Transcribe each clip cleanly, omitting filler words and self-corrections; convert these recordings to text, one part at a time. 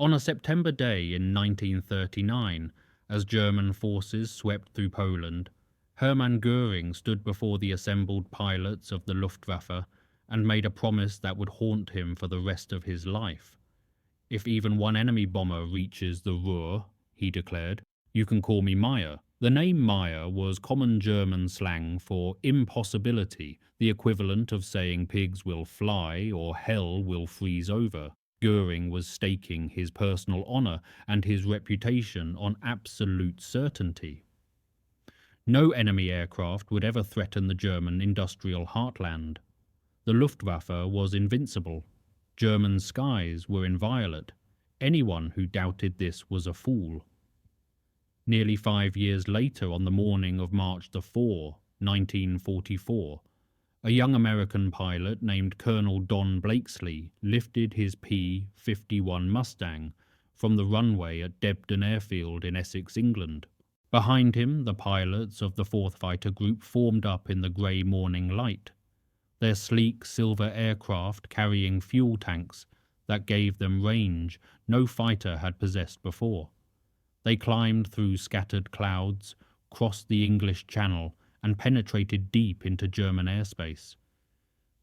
On a September day in 1939, as German forces swept through Poland, Hermann Göring stood before the assembled pilots of the Luftwaffe and made a promise that would haunt him for the rest of his life. "If even one enemy bomber reaches the Ruhr," he declared, "you can call me Meyer." The name Meyer was common German slang for impossibility, the equivalent of saying pigs will fly or hell will freeze over. Göring was staking his personal honor and his reputation on absolute certainty. No enemy aircraft would ever threaten the German industrial heartland. The Luftwaffe was invincible. German skies were inviolate. Anyone who doubted this was a fool. Nearly 5 years later, on the morning of March 4, 1944, a young American pilot named Colonel Don Blakeslee lifted his P-51 Mustang from the runway at Debden Airfield in Essex, England. Behind him, the pilots of the 4th Fighter Group formed up in the grey morning light, their sleek silver aircraft carrying fuel tanks that gave them range no fighter had possessed before. They climbed through scattered clouds, crossed the English Channel, and penetrated deep into German airspace.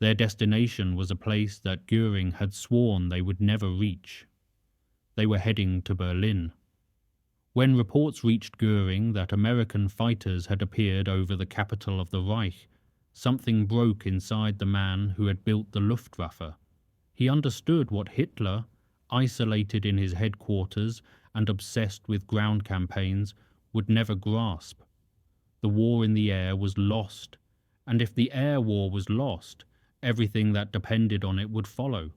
Their destination was a place that Göring had sworn they would never reach. They were heading to Berlin. When reports reached Göring that American fighters had appeared over the capital of the Reich, something broke inside the man who had built the Luftwaffe. He understood what Hitler, isolated in his headquarters and obsessed with ground campaigns, would never grasp. The war in the air was lost, and if the air war was lost, everything that depended on it would follow.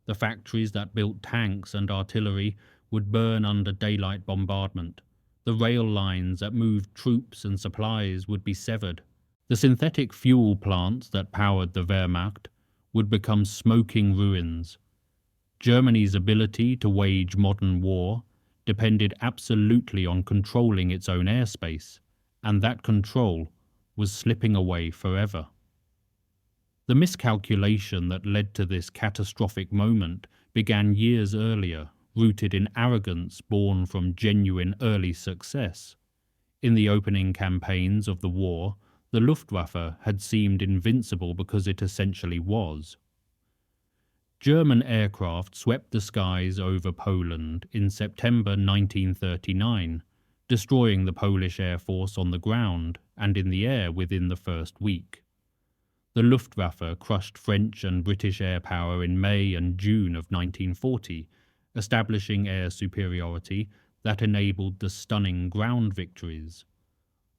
The factories that built tanks and artillery would burn under daylight bombardment. The rail lines that moved troops and supplies would be severed. The synthetic fuel plants that powered the Wehrmacht would become smoking ruins. Germany's ability to wage modern war depended absolutely on controlling its own airspace, and that control was slipping away forever. The miscalculation that led to this catastrophic moment began years earlier, rooted in arrogance born from genuine early success. In the opening campaigns of the war, the Luftwaffe had seemed invincible because it essentially was. German aircraft swept the skies over Poland in September 1939, destroying the Polish Air Force on the ground and in the air within the first week. The Luftwaffe crushed French and British air power in May and June of 1940, establishing air superiority that enabled the stunning ground victories.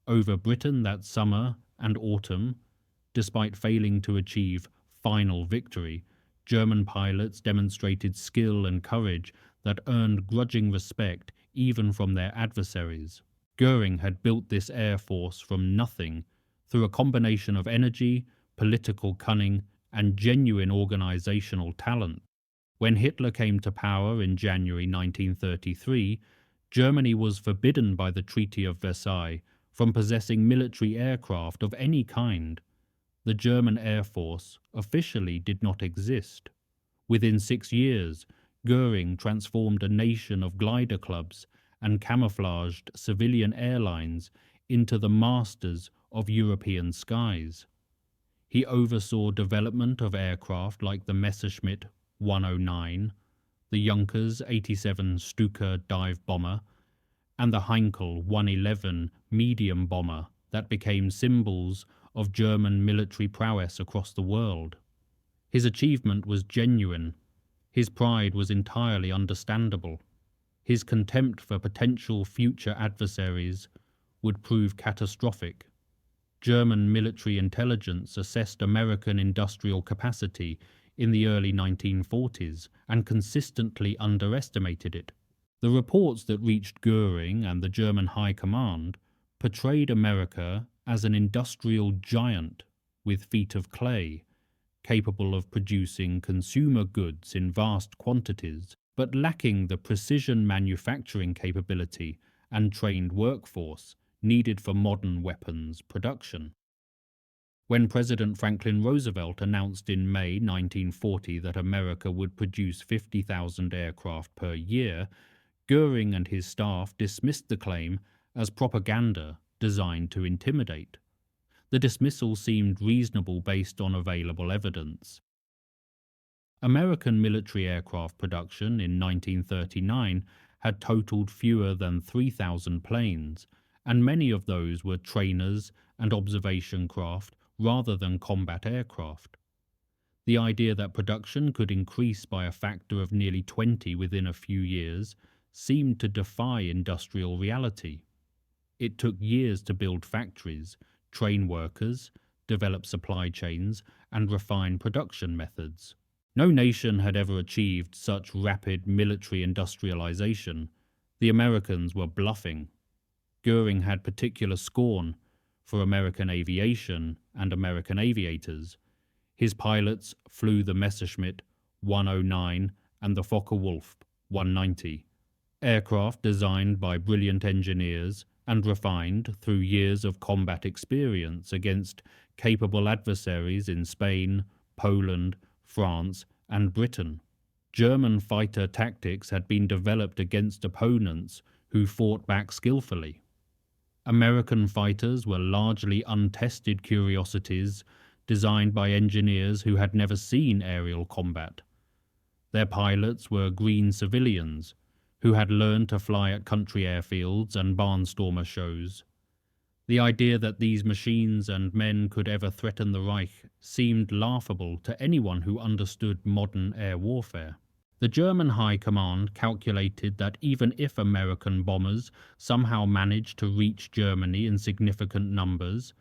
Over Britain that summer and autumn, despite failing to achieve final victory, German pilots demonstrated skill and courage that earned grudging respect even from their adversaries. Göring had built this air force from nothing through a combination of energy, political cunning, and genuine organizational talent. When Hitler came to power in January 1933, Germany was forbidden by the Treaty of Versailles from possessing military aircraft of any kind. The German Air Force officially did not exist. Within 6 years, Göring transformed a nation of glider clubs and camouflaged civilian airlines into the masters of European skies. He oversaw development of aircraft like the Messerschmitt 109, the Junkers 87 Stuka dive bomber, and the Heinkel 111 medium bomber that became symbols of German military prowess across the world. His achievement was genuine. His pride was entirely understandable. His contempt for potential future adversaries would prove catastrophic. German military intelligence assessed American industrial capacity in the early 1940s and consistently underestimated it. The reports that reached Göring and the German High Command portrayed America as an industrial giant with feet of clay, capable of producing consumer goods in vast quantities, but lacking the precision manufacturing capability and trained workforce needed for modern weapons production. When President Franklin Roosevelt announced in May 1940 that America would produce 50,000 aircraft per year, Göring and his staff dismissed the claim as propaganda designed to intimidate. The dismissal seemed reasonable based on available evidence. American military aircraft production in 1939 had totaled fewer than 3,000 planes, and many of those were trainers and observation craft rather than combat aircraft. The idea that production could increase by a factor of nearly 20 within a few years seemed to defy industrial reality. It took years to build factories, train workers, develop supply chains, and refine production methods. No nation had ever achieved such rapid military industrialization. The Americans were bluffing. Göring had particular scorn for American aviation and American aviators. His pilots flew the Messerschmitt 109 and the Focke-Wulf 190, aircraft designed by brilliant engineers and refined through years of combat experience against capable adversaries in Spain, Poland, France, and Britain. German fighter tactics had been developed against opponents who fought back skillfully. American fighters were largely untested curiosities designed by engineers who had never seen aerial combat. Their pilots were green civilians who had learned to fly at country airfields and barnstormer shows. The idea that these machines and men could ever threaten the Reich seemed laughable to anyone who understood modern air warfare. The German High Command calculated that even if American bombers somehow managed to reach Germany in significant numbers,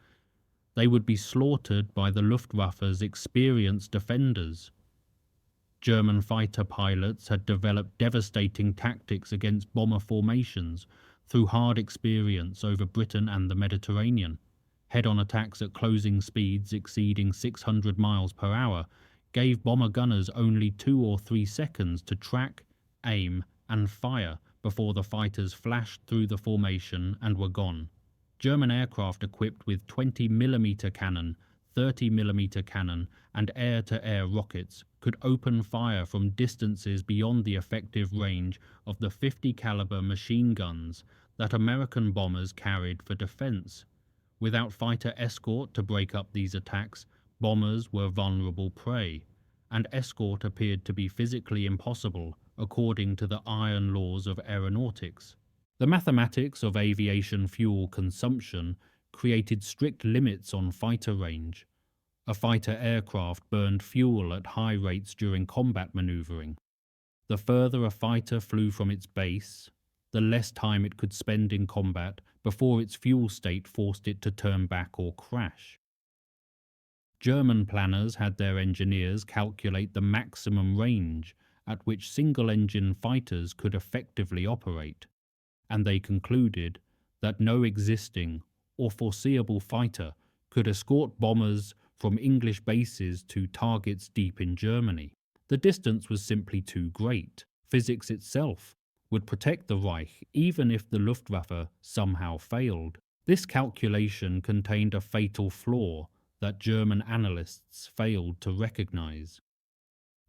they would be slaughtered by the Luftwaffe's experienced defenders. German fighter pilots had developed devastating tactics against bomber formations through hard experience over Britain and the Mediterranean. Head-on attacks at closing speeds exceeding 600 miles per hour gave bomber gunners only 2 or 3 seconds to track, aim, and fire before the fighters flashed through the formation and were gone. German aircraft equipped with 20mm cannon, 30mm cannon, and air-to-air rockets could open fire from distances beyond the effective range of the 50 caliber machine guns that American bombers carried for defense. Without fighter escort to break up these attacks, bombers were vulnerable prey, and escort appeared to be physically impossible according to the iron laws of aeronautics. The mathematics of aviation fuel consumption created strict limits on fighter range. A fighter aircraft burned fuel at high rates during combat maneuvering. The further a fighter flew from its base, the less time it could spend in combat before its fuel state forced it to turn back or crash. German planners had their engineers calculate the maximum range at which single-engine fighters could effectively operate, and they concluded that no existing or foreseeable fighter could escort bombers from English bases to targets deep in Germany. The distance was simply too great. Physics itself would protect the Reich even if the Luftwaffe somehow failed. This calculation contained a fatal flaw that German analysts failed to recognize.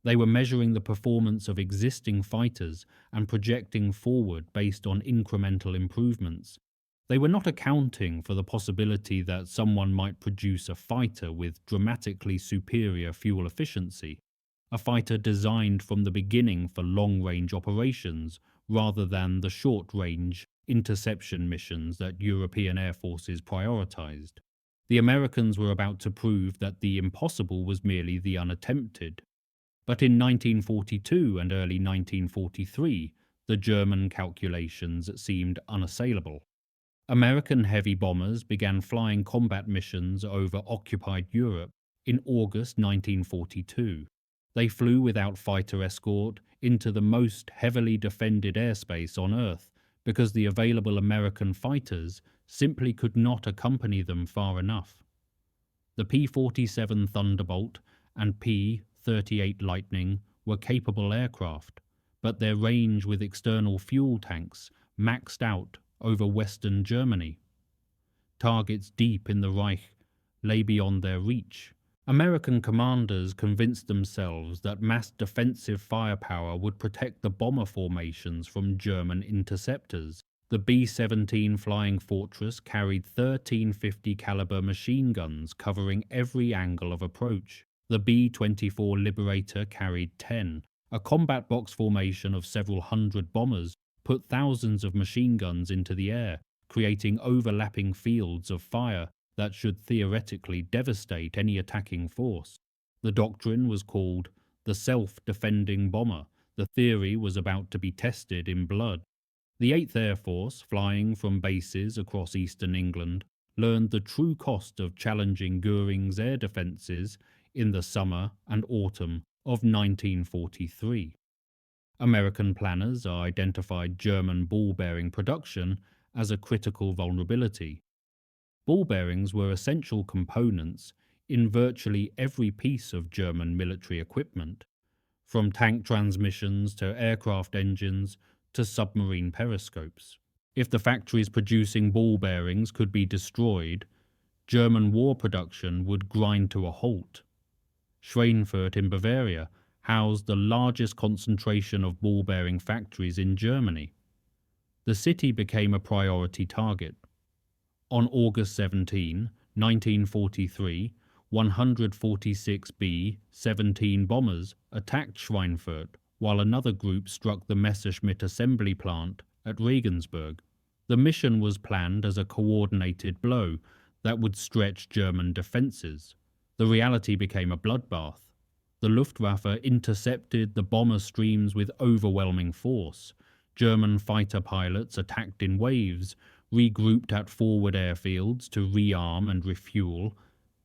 They were measuring the performance of existing fighters and projecting forward based on incremental improvements. They were not accounting for the possibility that someone might produce a fighter with dramatically superior fuel efficiency, a fighter designed from the beginning for long-range operations rather than the short-range interception missions that European air forces prioritized. The Americans were about to prove that the impossible was merely the unattempted. But in 1942 and early 1943, the German calculations seemed unassailable. American heavy bombers began flying combat missions over occupied Europe in August 1942. They flew without fighter escort into the most heavily defended airspace on Earth because the available American fighters simply could not accompany them far enough. The P-47 Thunderbolt and P-38 Lightning were capable aircraft, but their range with external fuel tanks maxed out over Western Germany. Targets deep in the Reich lay beyond their reach. American commanders convinced themselves that mass defensive firepower would protect the bomber formations from German interceptors. The B-17 Flying Fortress carried 13 50 caliber machine guns covering every angle of approach. The B-24 Liberator carried 10. A combat box formation of several hundred bombers put thousands of machine guns into the air, creating overlapping fields of fire that should theoretically devastate any attacking force. The doctrine was called the self-defending bomber. The theory was about to be tested in blood. The 8th Air Force, flying from bases across eastern England, learned the true cost of challenging Göring's air defences in the summer and autumn of 1943. American planners identified German ball bearing production as a critical vulnerability. Ball bearings were essential components in virtually every piece of German military equipment, from tank transmissions to aircraft engines to submarine periscopes. If the factories producing ball bearings could be destroyed, German war production would grind to a halt. Schweinfurt in Bavaria housed the largest concentration of ball bearing factories in Germany. The city became a priority target. On August 17, 1943, 146 B-17 bombers attacked Schweinfurt, while another group struck the Messerschmitt assembly plant at Regensburg. The mission was planned as a coordinated blow that would stretch German defences. The reality became a bloodbath. The Luftwaffe intercepted the bomber streams with overwhelming force. German fighter pilots attacked in waves, regrouped at forward airfields to rearm and refuel,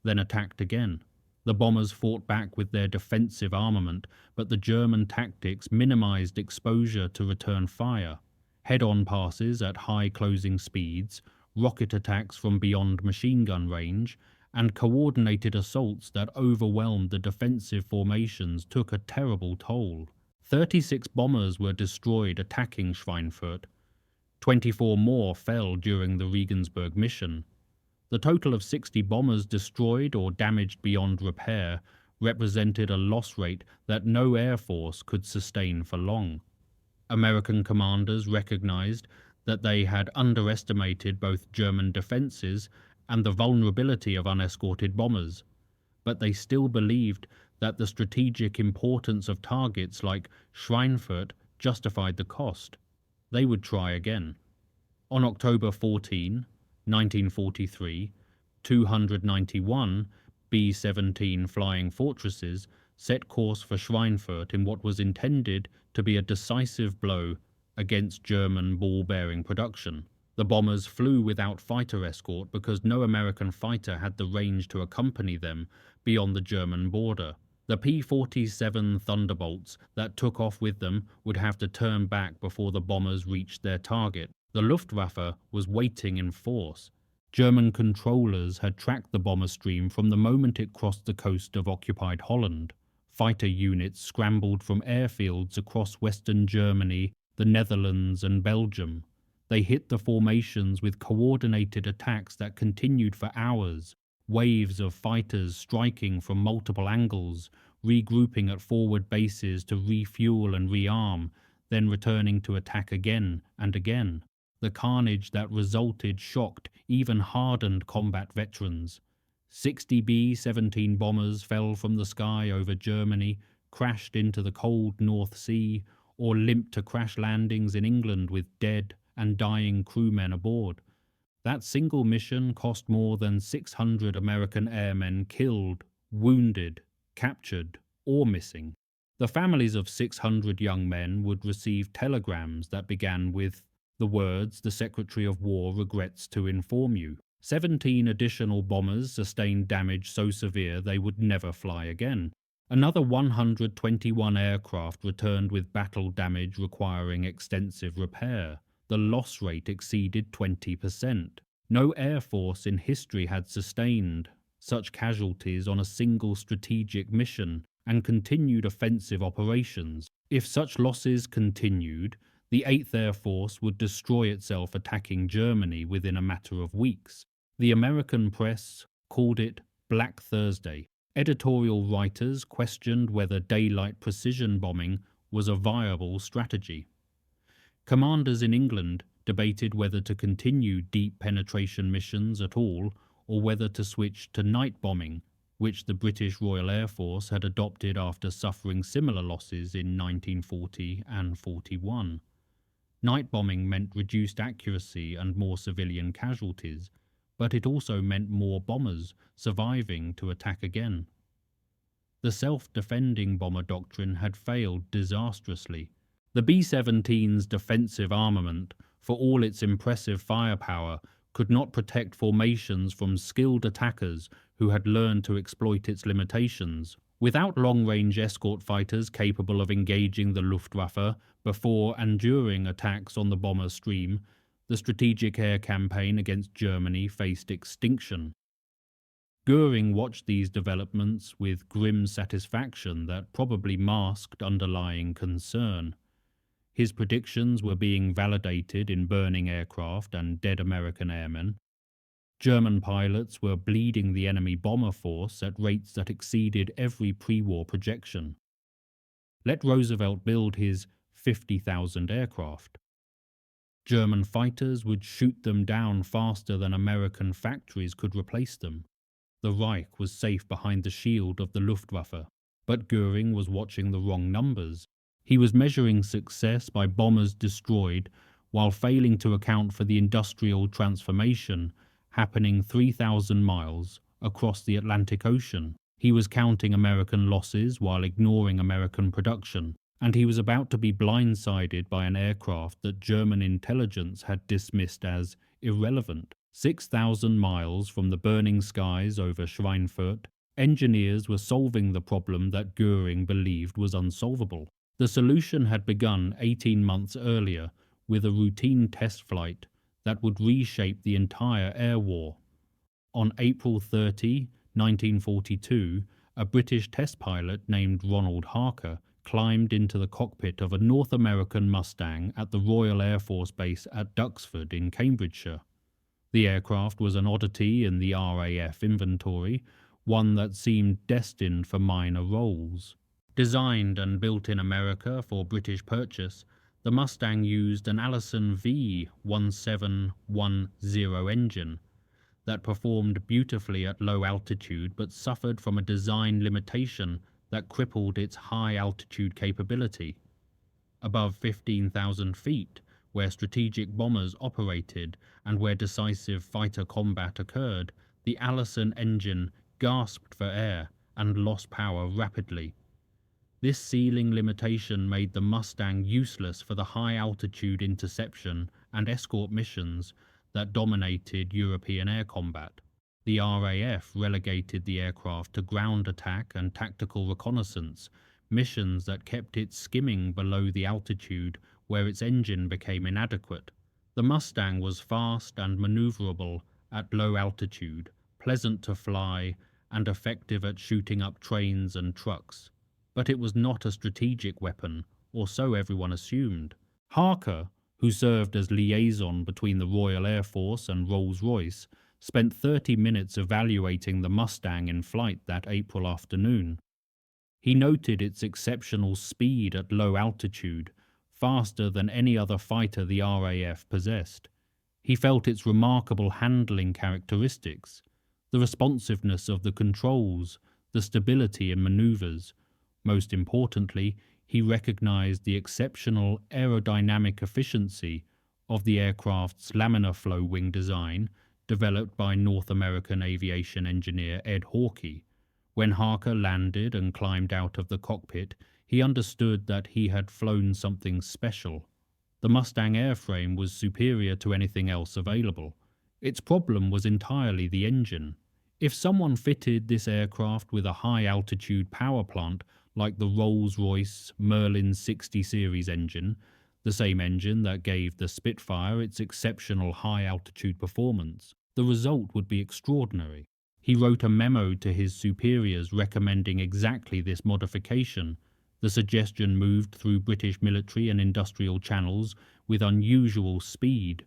then attacked again. The bombers fought back with their defensive armament, but the German tactics minimized exposure to return fire. Head-on passes at high closing speeds, rocket attacks from beyond machine gun range, and coordinated assaults that overwhelmed the defensive formations took a terrible toll. 36 bombers were destroyed attacking Schweinfurt. 24 more fell during the Regensburg mission. The total of 60 bombers destroyed or damaged beyond repair represented a loss rate that no air force could sustain for long. American commanders recognized that they had underestimated both German defenses and the vulnerability of unescorted bombers, but they still believed that the strategic importance of targets like Schweinfurt justified the cost. They would try again. On October 14, 1943, 291 B-17 Flying Fortresses set course for Schweinfurt in what was intended to be a decisive blow against German ball-bearing production. The bombers flew without fighter escort because no American fighter had the range to accompany them beyond the German border. The P-47 Thunderbolts that took off with them would have to turn back before the bombers reached their target. The Luftwaffe was waiting in force. German controllers had tracked the bomber stream from the moment it crossed the coast of occupied Holland. Fighter units scrambled from airfields across Western Germany, the Netherlands and Belgium. They hit the formations with coordinated attacks that continued for hours, waves of fighters striking from multiple angles, regrouping at forward bases to refuel and rearm, then returning to attack again and again. The carnage that resulted shocked even hardened combat veterans. 60 B-17 bombers fell from the sky over Germany, crashed into the cold North Sea, or limped to crash landings in England with dead and dying crewmen aboard. That single mission cost more than 600 American airmen killed, wounded, captured, or missing. The families of 600 young men would receive telegrams that began with the words, "The Secretary of War regrets to inform you." 17 additional bombers sustained damage so severe they would never fly again. Another 121 aircraft returned with battle damage requiring extensive repair. The loss rate exceeded 20%. No air force in history had sustained such casualties on a single strategic mission and continued offensive operations. If such losses continued, the 8th Air Force would destroy itself attacking Germany within a matter of weeks. The American press called it Black Thursday. Editorial writers questioned whether daylight precision bombing was a viable strategy. Commanders in England debated whether to continue deep penetration missions at all or whether to switch to night bombing, which the British Royal Air Force had adopted after suffering similar losses in 1940 and 41. Night bombing meant reduced accuracy and more civilian casualties, but it also meant more bombers surviving to attack again. The self-defending bomber doctrine had failed disastrously. The B-17's defensive armament, for all its impressive firepower, could not protect formations from skilled attackers who had learned to exploit its limitations. Without long-range escort fighters capable of engaging the Luftwaffe before and during attacks on the bomber stream, the strategic air campaign against Germany faced extinction. Göring watched these developments with grim satisfaction that probably masked underlying concern. His predictions were being validated in burning aircraft and dead American airmen. German pilots were bleeding the enemy bomber force at rates that exceeded every pre-war projection. Let Roosevelt build his 50,000 aircraft. German fighters would shoot them down faster than American factories could replace them. The Reich was safe behind the shield of the Luftwaffe, but Göring was watching the wrong numbers. He was measuring success by bombers destroyed while failing to account for the industrial transformation happening 3,000 miles across the Atlantic Ocean. He was counting American losses while ignoring American production, and he was about to be blindsided by an aircraft that German intelligence had dismissed as irrelevant. 6,000 miles from the burning skies over Schweinfurt, engineers were solving the problem that Göring believed was unsolvable. The solution had begun 18 months earlier with a routine test flight that would reshape the entire air war. On April 30, 1942, a British test pilot named Ronald Harker climbed into the cockpit of a North American Mustang at the Royal Air Force Base at Duxford in Cambridgeshire. The aircraft was an oddity in the RAF inventory, one that seemed destined for minor roles. Designed and built in America for British purchase, the Mustang used an Allison V1710 engine that performed beautifully at low altitude but suffered from a design limitation that crippled its high-altitude capability. Above 15,000 feet, where strategic bombers operated and where decisive fighter combat occurred, the Allison engine gasped for air and lost power rapidly. This ceiling limitation made the Mustang useless for the high-altitude interception and escort missions that dominated European air combat. The RAF relegated the aircraft to ground attack and tactical reconnaissance, missions that kept it skimming below the altitude where its engine became inadequate. The Mustang was fast and maneuverable at low altitude, pleasant to fly, and effective at shooting up trains and trucks. But it was not a strategic weapon, or so everyone assumed. Harker, who served as liaison between the Royal Air Force and Rolls Royce, spent 30 minutes evaluating the Mustang in flight that April afternoon. He noted its exceptional speed at low altitude, faster than any other fighter the RAF possessed. He felt its remarkable handling characteristics, the responsiveness of the controls, the stability in maneuvers. Most importantly, he recognized the exceptional aerodynamic efficiency of the aircraft's laminar flow wing design developed by North American aviation engineer Ed Hawkey. When Harker landed and climbed out of the cockpit, he understood that he had flown something special. The Mustang airframe was superior to anything else available. Its problem was entirely the engine. If someone fitted this aircraft with a high-altitude power plant like the Rolls Royce Merlin 60 series engine, the same engine that gave the Spitfire its exceptional high-altitude performance, the result would be extraordinary. He wrote a memo to his superiors recommending exactly this modification. The suggestion moved through British military and industrial channels with unusual speed,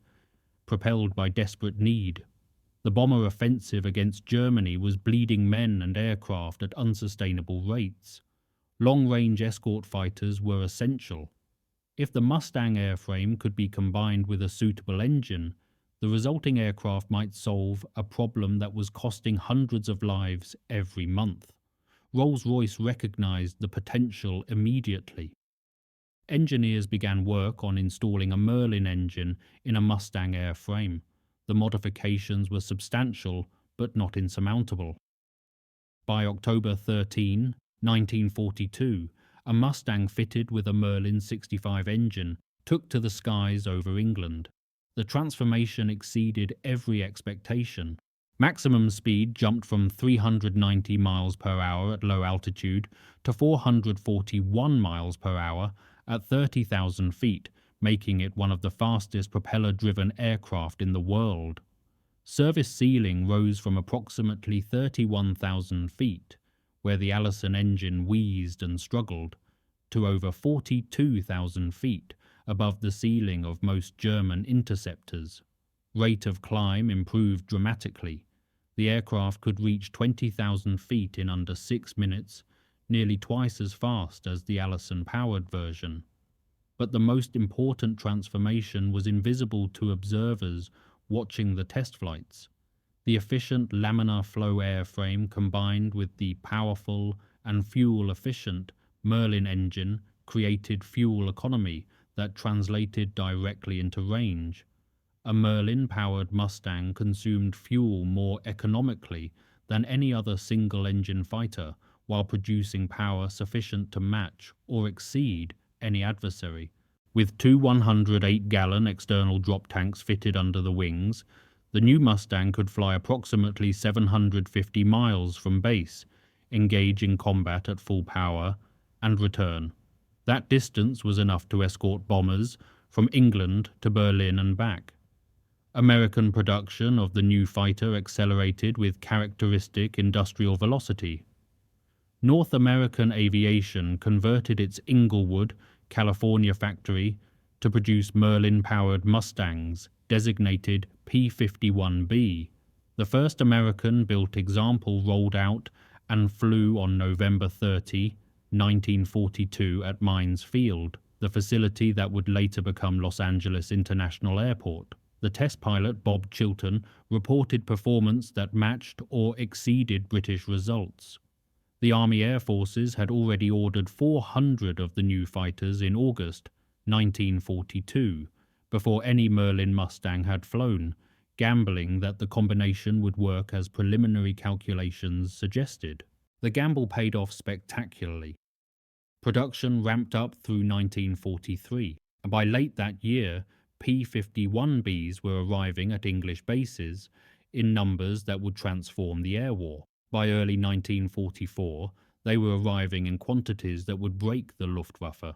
propelled by desperate need. The bomber offensive against Germany was bleeding men and aircraft at unsustainable rates. Long-range escort fighters were essential. If the Mustang airframe could be combined with a suitable engine, the resulting aircraft might solve a problem that was costing hundreds of lives every month. Rolls Royce recognized the potential immediately. Engineers began work on installing a Merlin engine in a Mustang airframe. The modifications were substantial but not insurmountable. By October 13, 1942, a Mustang fitted with a Merlin 65 engine took to the skies over England. The transformation exceeded every expectation. Maximum speed jumped from 390 miles per hour at low altitude to 441 miles per hour at 30,000 feet, making it one of the fastest propeller-driven aircraft in the world. Service ceiling rose from approximately 31,000 feet, where the Allison engine wheezed and struggled, to over 42,000 feet above the ceiling of most German interceptors. Rate of climb improved dramatically. The aircraft could reach 20,000 feet in under 6 minutes, nearly twice as fast as the Allison-powered version. But the most important transformation was invisible to observers watching the test flights. The efficient laminar flow airframe combined with the powerful and fuel-efficient Merlin engine created fuel economy that translated directly into range. A Merlin-powered Mustang consumed fuel more economically than any other single-engine fighter, while producing power sufficient to match or exceed any adversary. With two 108-gallon external drop tanks fitted under the wings, the new Mustang could fly approximately 750 miles from base, engage in combat at full power, and return. That distance was enough to escort bombers from England to Berlin and back. American production of the new fighter accelerated with characteristic industrial velocity. North American Aviation converted its Inglewood, California factory to produce Merlin-powered Mustangs, designated P-51B. The first American-built example rolled out and flew on November 30, 1942 at Mines Field, the facility that would later become Los Angeles International Airport. The test pilot, Bob Chilton, reported performance that matched or exceeded British results. The Army Air Forces had already ordered 400 of the new fighters in August 1942, before any Merlin Mustang had flown, gambling that the combination would work as preliminary calculations suggested. The gamble paid off spectacularly. Production ramped up through 1943, and by late that year, P-51Bs were arriving at English bases in numbers that would transform the air war. By early 1944, they were arriving in quantities that would break the Luftwaffe.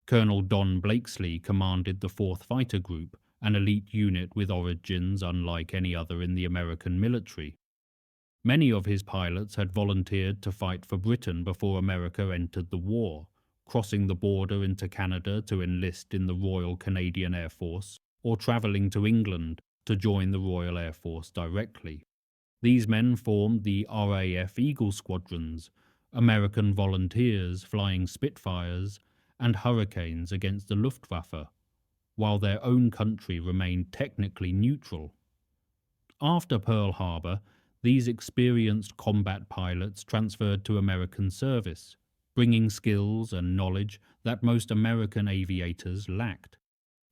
Colonel Don Blakeslee commanded the 4th Fighter Group, an elite unit with origins unlike any other in the American military. Many of his pilots had volunteered to fight for Britain before America entered the war, crossing the border into Canada to enlist in the Royal Canadian Air Force, or travelling to England to join the Royal Air Force directly. These men formed the RAF Eagle squadrons, American volunteers flying Spitfires and Hurricanes against the Luftwaffe, while their own country remained technically neutral. After Pearl Harbor, these experienced combat pilots transferred to American service, bringing skills and knowledge that most American aviators lacked.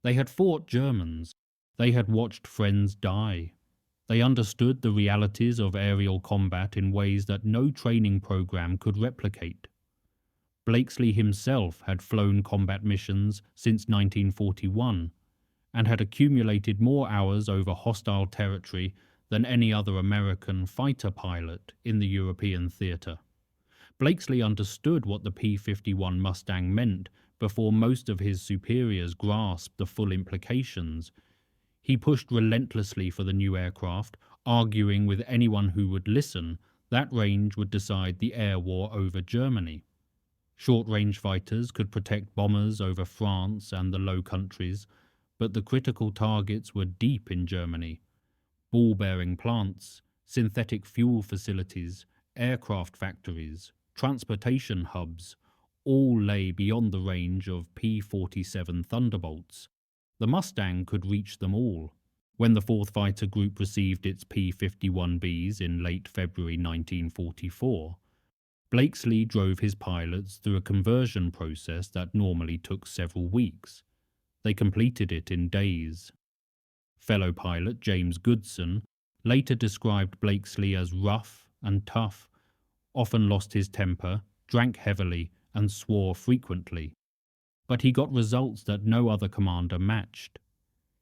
They had fought Germans. They had watched friends die. They understood the realities of aerial combat in ways that no training program could replicate. Blakeslee himself had flown combat missions since 1941 and had accumulated more hours over hostile territory than any other American fighter pilot in the European theatre. Blakeslee understood what the P-51 Mustang meant before most of his superiors grasped the full implications. He pushed relentlessly for the new aircraft, arguing with anyone who would listen that range would decide the air war over Germany. Short-range fighters could protect bombers over France and the Low Countries, but the critical targets were deep in Germany. ball-bearing plants, synthetic fuel facilities, aircraft factories, transportation hubs, all lay beyond the range of P-47 Thunderbolts. The Mustang could reach them all. When the 4th Fighter Group received its P-51Bs in late February 1944, Blakeslee drove his pilots through a conversion process that normally took several weeks. They completed it in days. Fellow pilot James Goodson later described Blakeslee as rough and tough, often lost his temper, drank heavily, and swore frequently. But he got results that no other commander matched.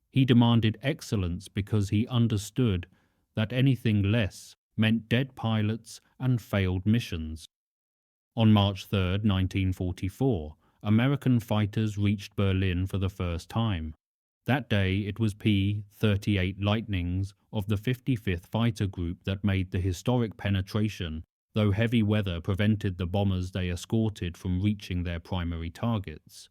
He demanded excellence because he understood that anything less meant dead pilots and failed missions. On March 3, 1944, American fighters reached Berlin for the first time. That day it was P-38 Lightnings of the 55th Fighter Group that made the historic penetration, though heavy weather prevented the bombers they escorted from reaching their primary targets.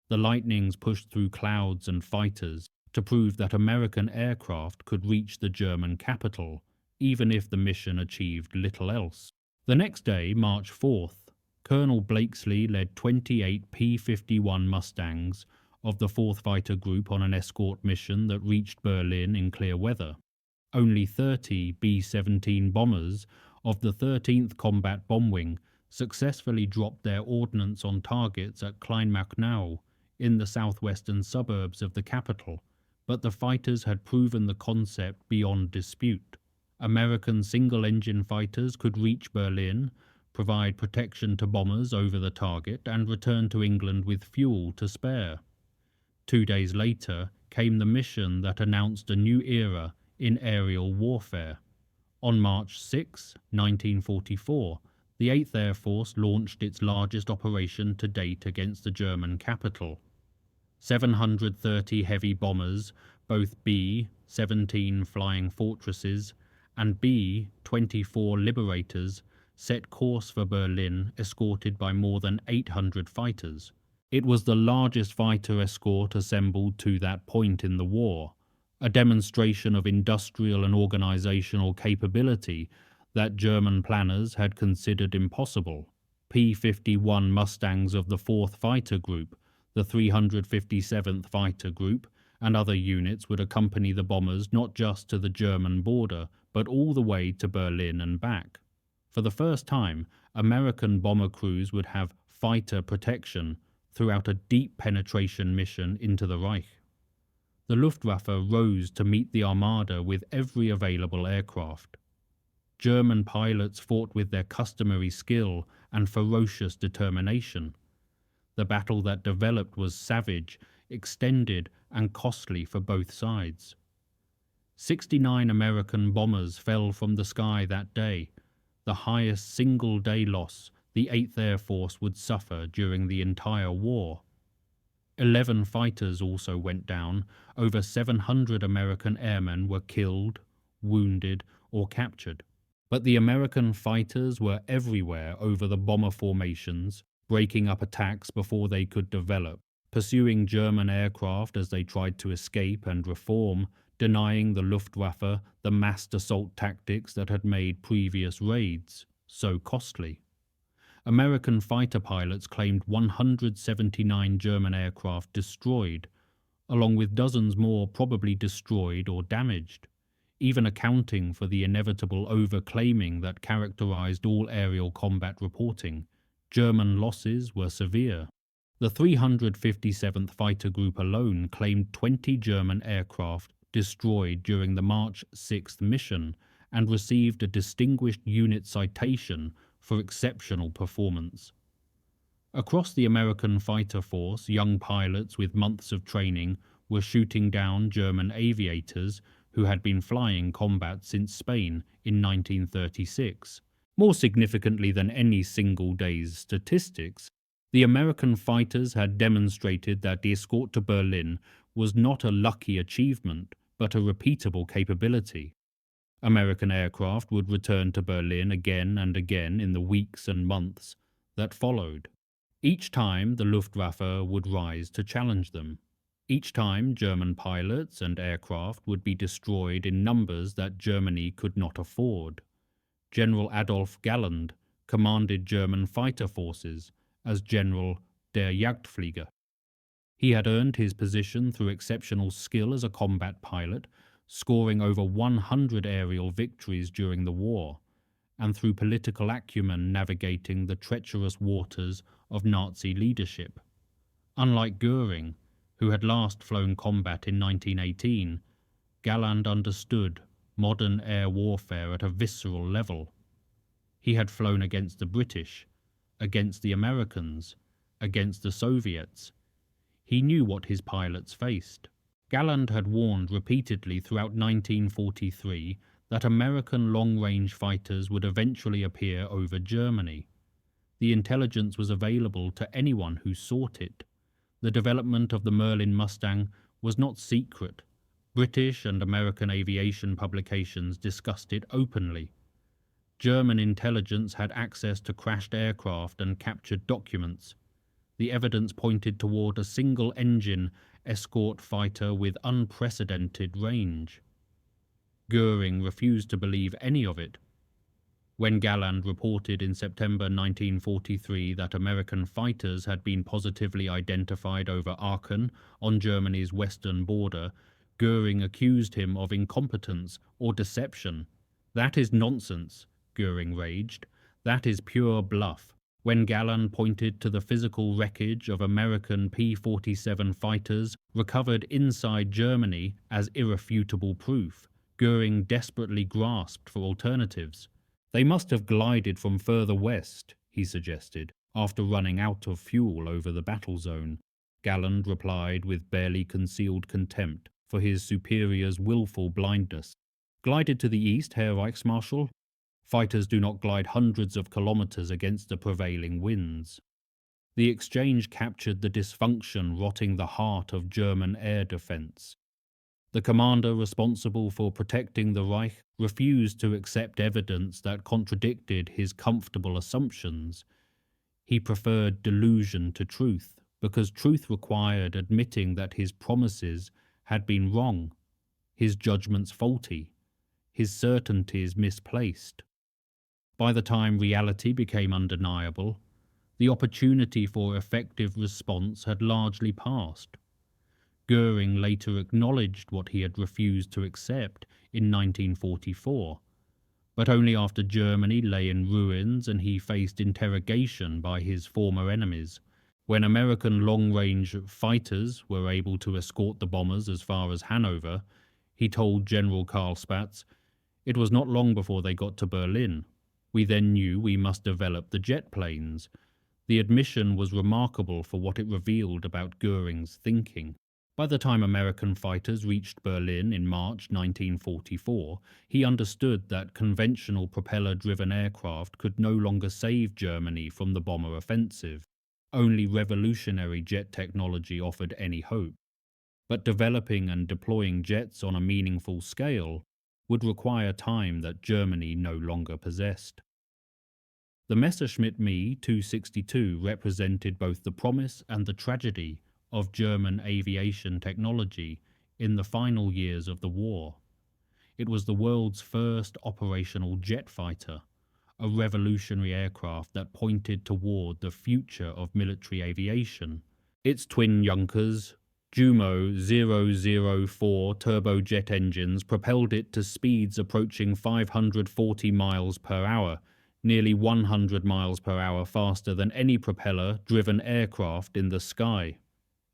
The Lightnings pushed through clouds and fighters to prove that American aircraft could reach the German capital, even if the mission achieved little else. The next day, March 4th, Colonel Blakeslee led 28 P-51 Mustangs of the 4th Fighter Group on an escort mission that reached Berlin in clear weather. Only 30 B-17 bombers of the 13th Combat Bomb Wing successfully dropped their ordnance on targets at Kleinmachnow in the southwestern suburbs of the capital, but the fighters had proven the concept beyond dispute. American single-engine fighters could reach Berlin, provide protection to bombers over the target, and return to England with fuel to spare. 2 days later came the mission that announced a new era in aerial warfare. On March 6, 1944, the 8th Air Force launched its largest operation to date against the German capital. 730 heavy bombers, both B-17 Flying Fortresses and B-24 Liberators, set course for Berlin, escorted by more than 800 fighters. It was the largest fighter escort assembled to that point in the war, a demonstration of industrial and organizational capability that German planners had considered impossible. P-51 Mustangs of the 4th Fighter Group, the 357th Fighter Group, and other units would accompany the bombers not just to the German border, but all the way to Berlin and back. For the first time, American bomber crews would have fighter protection throughout a deep penetration mission into the Reich. The Luftwaffe rose to meet the Armada with every available aircraft. German pilots fought with their customary skill and ferocious determination. The battle that developed was savage, extended, and costly for both sides. 69 American bombers fell from the sky that day, the highest single-day loss the 8th Air Force would suffer during the entire war. 11 fighters also went down. Over 700 American airmen were killed, wounded, or captured. But the American fighters were everywhere over the bomber formations, breaking up attacks before they could develop, pursuing German aircraft as they tried to escape and reform, denying the Luftwaffe the massed assault tactics that had made previous raids so costly. American fighter pilots claimed 179 German aircraft destroyed, along with dozens more probably destroyed or damaged, even accounting for the inevitable overclaiming that characterized all aerial combat reporting. German losses were severe. The 357th Fighter Group alone claimed 20 German aircraft destroyed during the March 6th mission and received a Distinguished Unit Citation for exceptional performance. Across the American fighter force, young pilots with months of training were shooting down German aviators who had been flying combat since Spain in 1936. More significantly than any single day's statistics, the American fighters had demonstrated that the escort to Berlin was not a lucky achievement, but a repeatable capability. American aircraft would return to Berlin again and again in the weeks and months that followed. Each time, the Luftwaffe would rise to challenge them. Each time, German pilots and aircraft would be destroyed in numbers that Germany could not afford. General Adolf Galland commanded German fighter forces as General der Jagdflieger. He had earned his position through exceptional skill as a combat pilot, scoring over 100 aerial victories during the war, and through political acumen navigating the treacherous waters of Nazi leadership. Unlike Göring, who had last flown combat in 1918, Galland understood modern air warfare at a visceral level. He had flown against the British, against the Americans, against the Soviets. He knew what his pilots faced. Galland had warned repeatedly throughout 1943 that American long-range fighters would eventually appear over Germany. The intelligence was available to anyone who sought it. The development of the Merlin Mustang was not secret. British and American aviation publications discussed it openly. German intelligence had access to crashed aircraft and captured documents. The evidence pointed toward a single-engine escort fighter with unprecedented range. Göring refused to believe any of it. When Galland reported in September 1943 that American fighters had been positively identified over Aachen on Germany's western border, Göring accused him of incompetence or deception. "That is nonsense," Göring raged. "That is pure bluff." When Galland pointed to the physical wreckage of American P-47 fighters recovered inside Germany as irrefutable proof, Göring desperately grasped for alternatives. "They must have glided from further west," he suggested, after running out of fuel over the battle zone. Galland replied with barely concealed contempt for his superior's willful blindness. "Glided to the east, Herr Reichsmarschall? Fighters do not glide hundreds of kilometers against the prevailing winds." The exchange captured the dysfunction rotting the heart of German air defense. The commander responsible for protecting the Reich refused to accept evidence that contradicted his comfortable assumptions. He preferred delusion to truth, because truth required admitting that his promises had been wrong, his judgments faulty, his certainties misplaced. By the time reality became undeniable, the opportunity for effective response had largely passed. Göring later acknowledged what he had refused to accept in 1944, but only after Germany lay in ruins and he faced interrogation by his former enemies. When American long-range fighters were able to escort the bombers as far as Hanover, he told General Karl Spaatz, "It was not long before they got to Berlin. We then knew we must develop the jet planes." The admission was remarkable for what it revealed about Göring's thinking. By the time American fighters reached Berlin in March 1944, he understood that conventional propeller-driven aircraft could no longer save Germany from the bomber offensive. Only revolutionary jet technology offered any hope. But developing and deploying jets on a meaningful scale would require time that Germany no longer possessed. The Messerschmitt Me 262 represented both the promise and the tragedy of German aviation technology in the final years of the war. It was the world's first operational jet fighter, a revolutionary aircraft that pointed toward the future of military aviation. Its twin Junkers, Jumo 004 turbojet engines propelled it to speeds approaching 540 miles per hour, nearly 100 miles per hour faster than any propeller-driven aircraft in the sky.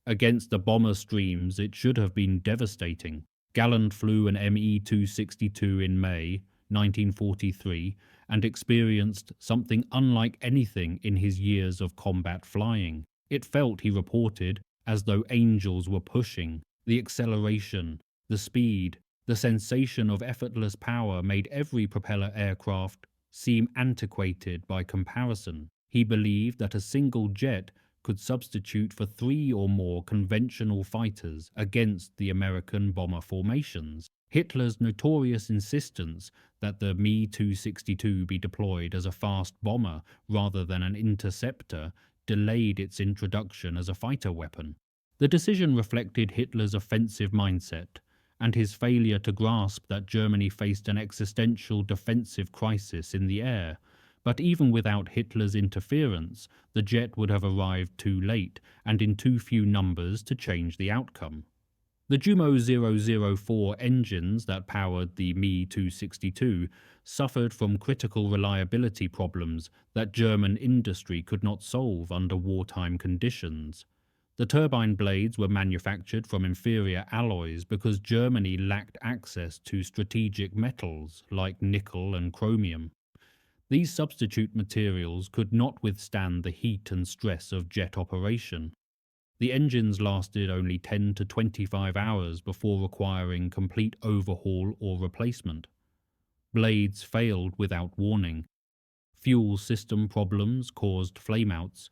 Against the bomber streams, it should have been devastating. Galland flew an Me 262 in May 1943 and experienced something unlike anything in his years of combat flying. It felt, he reported, as though angels were pushing. The acceleration, the speed, the sensation of effortless power made every propeller aircraft seem antiquated by comparison. He believed that a single jet could substitute for 3 or more conventional fighters against the American bomber formations. Hitler's notorious insistence that the Me 262 be deployed as a fast bomber rather than an interceptor delayed its introduction as a fighter weapon. The decision reflected Hitler's offensive mindset and his failure to grasp that Germany faced an existential defensive crisis in the air. But even without Hitler's interference, the jet would have arrived too late and in too few numbers to change the outcome. The Jumo 004 engines that powered the Me-262 suffered from critical reliability problems that German industry could not solve under wartime conditions. The turbine blades were manufactured from inferior alloys because Germany lacked access to strategic metals like nickel and chromium. These substitute materials could not withstand the heat and stress of jet operation. The engines lasted only 10 to 25 hours before requiring complete overhaul or replacement. Blades failed without warning. Fuel system problems caused flameouts.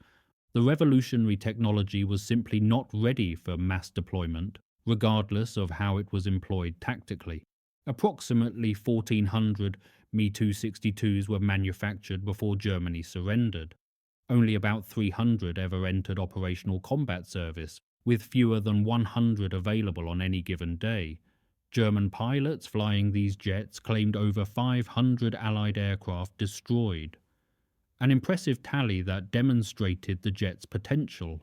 The revolutionary technology was simply not ready for mass deployment, regardless of how it was employed tactically. Approximately 1,400 Me-262s were manufactured before Germany surrendered. Only about 300 ever entered operational combat service, with fewer than 100 available on any given day. German pilots flying these jets claimed over 500 Allied aircraft destroyed, an impressive tally that demonstrated the jet's potential.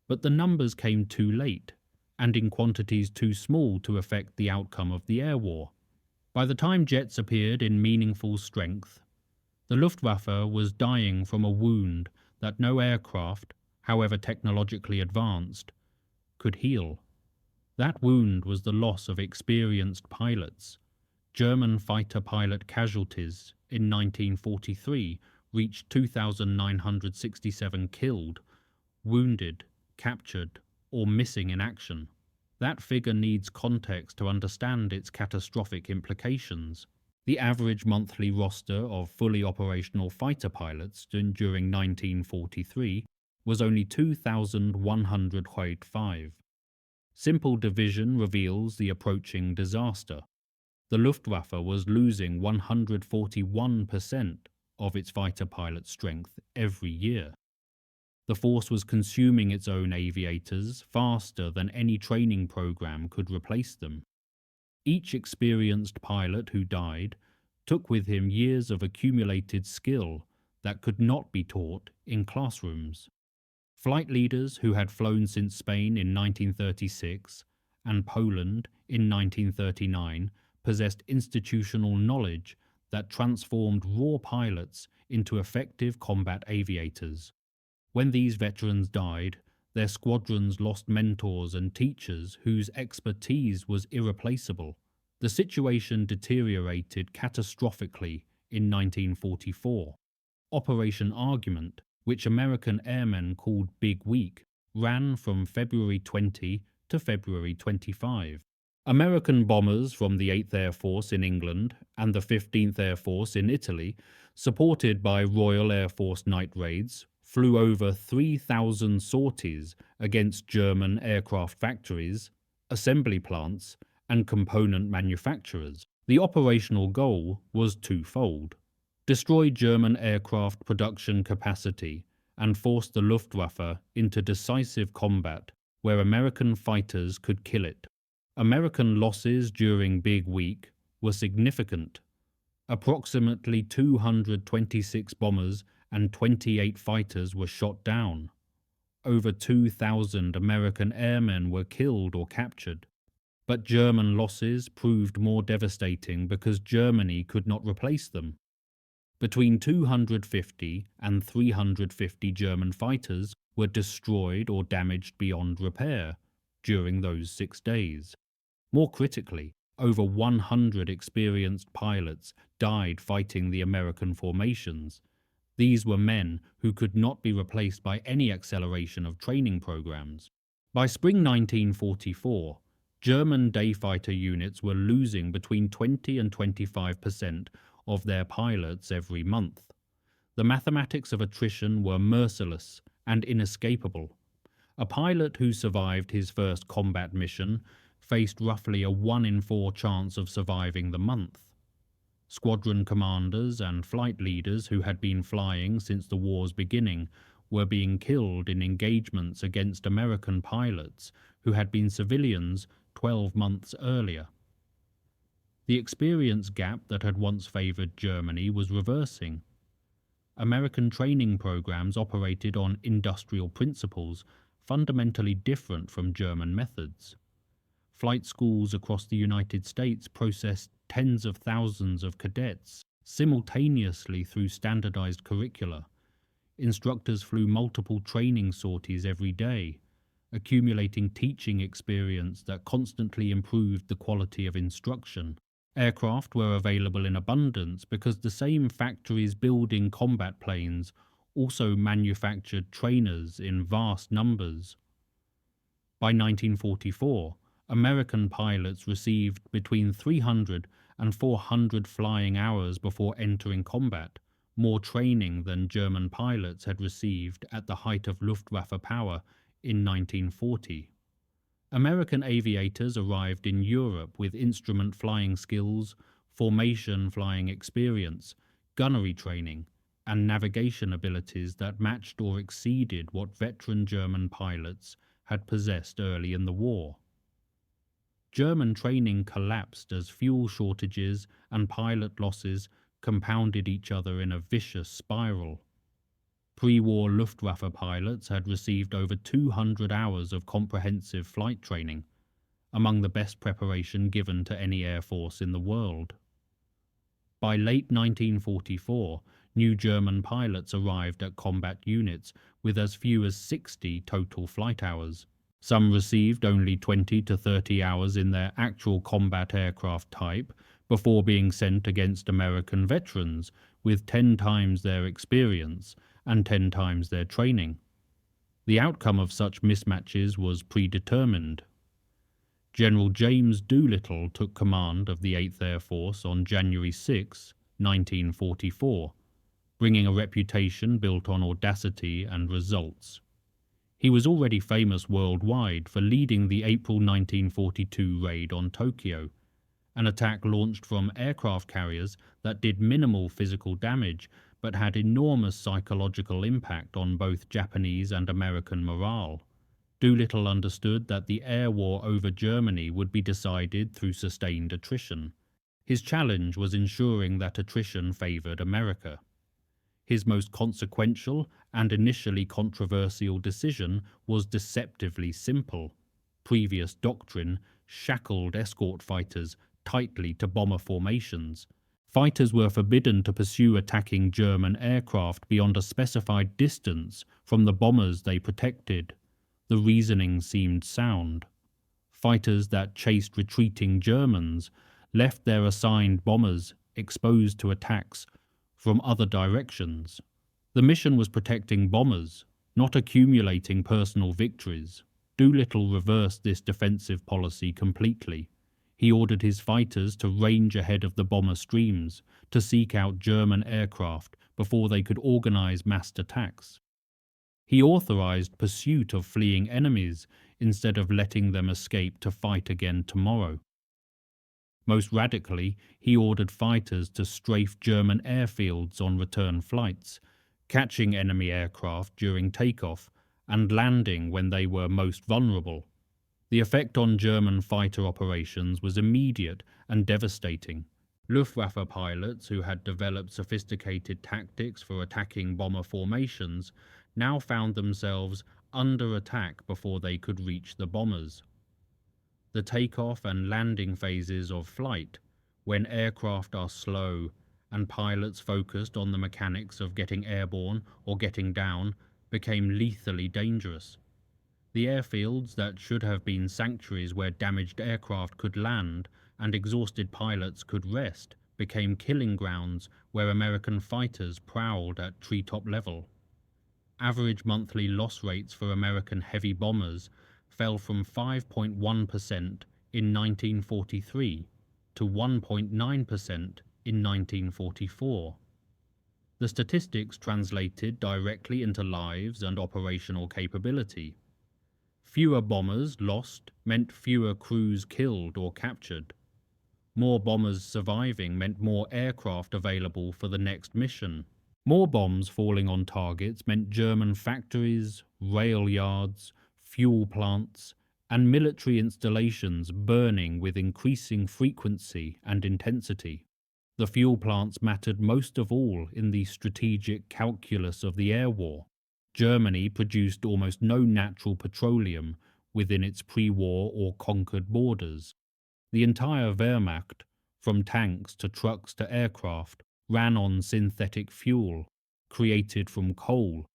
But the numbers came too late, and in quantities too small to affect the outcome of the air war. By the time jets appeared in meaningful strength, the Luftwaffe was dying from a wound that no aircraft, however technologically advanced, could heal. That wound was the loss of experienced pilots. German fighter pilot casualties in 1943 reached 2,967 killed, wounded, captured, or missing in action. That figure needs context to understand its catastrophic implications. The average monthly roster of fully operational fighter pilots during 1943 was only 2,105. Simple division reveals the approaching disaster. The Luftwaffe was losing 141% of its fighter pilot strength every year. The force was consuming its own aviators faster than any training program could replace them. Each experienced pilot who died took with him years of accumulated skill that could not be taught in classrooms. Flight leaders who had flown since Spain in 1936 and Poland in 1939 possessed institutional knowledge that transformed raw pilots into effective combat aviators. When these veterans died, their squadrons lost mentors and teachers whose expertise was irreplaceable. The situation deteriorated catastrophically in 1944. Operation Argument, which American airmen called Big Week, ran from February 20 to February 25. American bombers from the 8th Air Force in England and the 15th Air Force in Italy, supported by Royal Air Force night raids, flew over 3,000 sorties against German aircraft factories, assembly plants, and component manufacturers. The operational goal was twofold: destroy German aircraft production capacity and force the Luftwaffe into decisive combat where American fighters could kill it. American losses during Big Week were significant. Approximately 226 bombers and 28 fighters were shot down. Over 2,000 American airmen were killed or captured. But German losses proved more devastating because Germany could not replace them. Between 250 and 350 German fighters were destroyed or damaged beyond repair during those 6 days. More critically, over 100 experienced pilots died fighting the American formations. These were men who could not be replaced by any acceleration of training programs. By spring 1944, German day fighter units were losing between 20 and 25% of their pilots every month. The mathematics of attrition were merciless and inescapable. A pilot who survived his first combat mission faced roughly a 1 in 4 chance of surviving the month. Squadron commanders and flight leaders who had been flying since the war's beginning were being killed in engagements against American pilots who had been civilians 12 months earlier. The experience gap that had once favored Germany was reversing. American training programs operated on industrial principles fundamentally different from German methods. Flight schools across the United States processed tens of thousands of cadets simultaneously through standardized curricula. Instructors flew multiple training sorties every day, accumulating teaching experience that constantly improved the quality of instruction. Aircraft were available in abundance because the same factories building combat planes also manufactured trainers in vast numbers. By 1944, American pilots received between 300 and 400 flying hours before entering combat, more training than German pilots had received at the height of Luftwaffe power in 1940. American aviators arrived in Europe with instrument flying skills, formation flying experience, gunnery training, and navigation abilities that matched or exceeded what veteran German pilots had possessed early in the war. German training collapsed as fuel shortages and pilot losses compounded each other in a vicious spiral. Pre-war Luftwaffe pilots had received over 200 hours of comprehensive flight training, among the best preparation given to any air force in the world. By late 1944, new German pilots arrived at combat units with as few as 60 total flight hours. Some received only 20 to 30 hours in their actual combat aircraft type before being sent against American veterans with 10 times their experience and 10 times their training. The outcome of such mismatches was predetermined. General James Doolittle took command of the 8th Air Force on January 6, 1944, bringing a reputation built on audacity and results. He was already famous worldwide for leading the April 1942 raid on Tokyo, an attack launched from aircraft carriers that did minimal physical damage but had enormous psychological impact on both Japanese and American morale. Doolittle understood that the air war over Germany would be decided through sustained attrition. His challenge was ensuring that attrition favored America. His most consequential and initially controversial decision was deceptively simple. Previous doctrine shackled escort fighters tightly to bomber formations. Fighters were forbidden to pursue attacking German aircraft beyond a specified distance from the bombers they protected. The reasoning seemed sound. Fighters that chased retreating Germans left their assigned bombers exposed to attacks from other directions. The mission was protecting bombers, not accumulating personal victories. Doolittle reversed this defensive policy completely. He ordered his fighters to range ahead of the bomber streams to seek out German aircraft before they could organize massed attacks. He authorized pursuit of fleeing enemies instead of letting them escape to fight again tomorrow. Most radically, he ordered fighters to strafe German airfields on return flights, catching enemy aircraft during takeoff and landing when they were most vulnerable. The effect on German fighter operations was immediate and devastating. Luftwaffe pilots who had developed sophisticated tactics for attacking bomber formations now found themselves under attack before they could reach the bombers. The takeoff and landing phases of flight, when aircraft are slow and pilots focused on the mechanics of getting airborne or getting down, became lethally dangerous. The airfields that should have been sanctuaries where damaged aircraft could land and exhausted pilots could rest became killing grounds where American fighters prowled at treetop level. Average monthly loss rates for American heavy bombers fell from 5.1% in 1943 to 1.9% in 1944. The statistics translated directly into lives and operational capability. Fewer bombers lost meant fewer crews killed or captured. More bombers surviving meant more aircraft available for the next mission. More bombs falling on targets meant German factories, rail yards, fuel plants, and military installations burning with increasing frequency and intensity. The fuel plants mattered most of all in the strategic calculus of the air war. Germany produced almost no natural petroleum within its pre-war or conquered borders. The entire Wehrmacht, from tanks to trucks to aircraft, ran on synthetic fuel, created from coal,